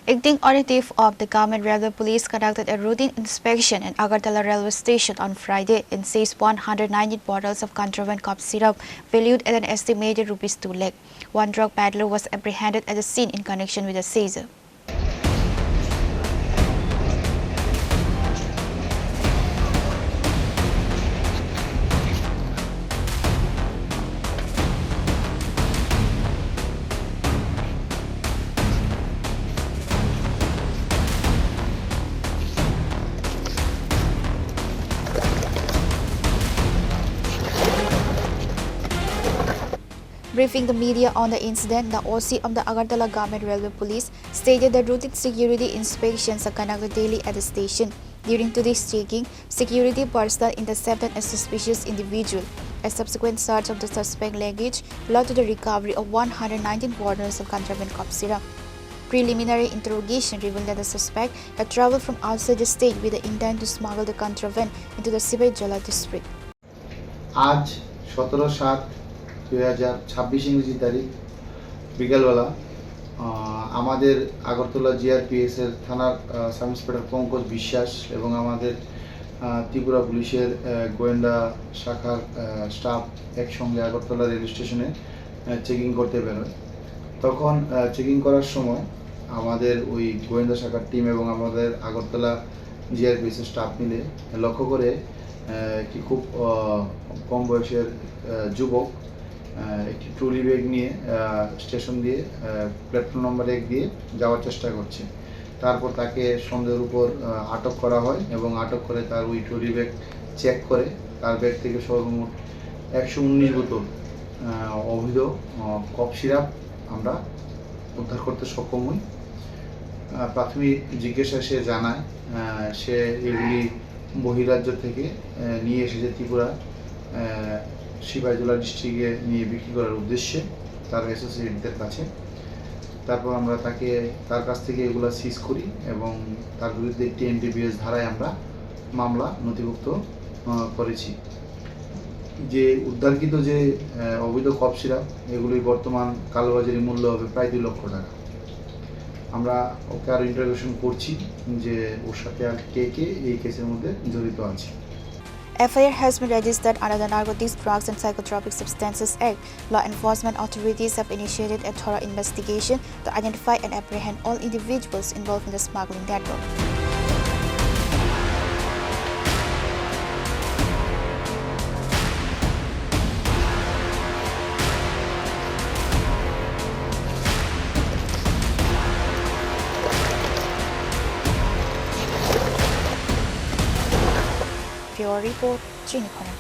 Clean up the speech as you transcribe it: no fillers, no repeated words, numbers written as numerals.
Acting operative of the Government Railway Police conducted a routine inspection at Agartala railway station on Friday and seized 119 bottles of contraband cough syrup valued at an estimated Rs 2 lakh. One drug peddler was apprehended at the scene in connection with the seizure. Briefing the media on the incident, the OC of the Agartala Government Railway Police stated that routine security inspections are conducted daily at the station. During today's checking, security personnel intercepted a suspicious individual. A subsequent search of the suspect luggage led to the recovery of 119 bottles of contraband cough syrup. Preliminary interrogation revealed that the suspect had traveled from outside the state with the intent to smuggle the contraband into the Sibaijala district. আজ 17/7/2026 ইংরেজি তারিখ বিকালবেলা আমাদের Agartala GRPS এর থানার sub inspector Pankaj বিশ্বাস এবং আমাদের ত্রিপুরা পুলিশের গোয়েন্দা শাখার স্টাফ একসঙ্গে আগরতলা রেল স্টেশনে চেকিং করতে বেরোয়। তখন চেকিং করার সময় আমাদের ওই গোয়েন্দা শাখার টিম এবং আমাদের আগরতলা জিআরপিএস এর স্টাফ মিলে লক্ষ্য করে একটি খুব কম বয়সের যুবক একটি ট্রলি ব্যাগ নিয়ে স্টেশন দিয়ে প্ল্যাটফর্ম নম্বর 1 দিয়ে যাওয়ার চেষ্টা করছে। তারপর তাকে সন্দেহের উপর আটক করা হয় এবং আটক করে তার ওই ট্রলি ব্যাগ চেক করে তার ব্যাগ থেকে সর্বমোট 119 বোতল অবৈধ কফ সিরাপ আমরা উদ্ধার করতে সক্ষম হই। প্রাথমিক জিজ্ঞাসায় সে জানায় সে এগুলি বহিরাজ্য থেকে নিয়ে এসেছে ত্রিপুরা সিপাহীজলা ডিস্ট্রিক্টে নিয়ে বিক্রি করার উদ্দেশ্যে তার অ্যাসোসিয়েটদের কাছে। তারপর আমরা তার কাছ থেকে এগুলো সিজ করি এবং তার বিরুদ্ধে একটি এনডিপিএস ধারায় আমরা মামলা নথিভুক্ত করেছি। যে উদ্ধারকৃত যে অবৈধ কফ সিরাপ এগুলির বর্তমান কালোবাজারি মূল্য হবে প্রায় 2 লক্ষ টাকা। আমরা ওকে আরও ইন্টারোগেশন করছি যে ওর সাথে আর কে এই কেসের মধ্যে জড়িত আছে। FIR has been registered under the Narcotics, Drugs and Psychotropic Substances Act. Law enforcement authorities have initiated a thorough investigation to identify and apprehend all individuals involved in the smuggling network. Report, Trini Connor.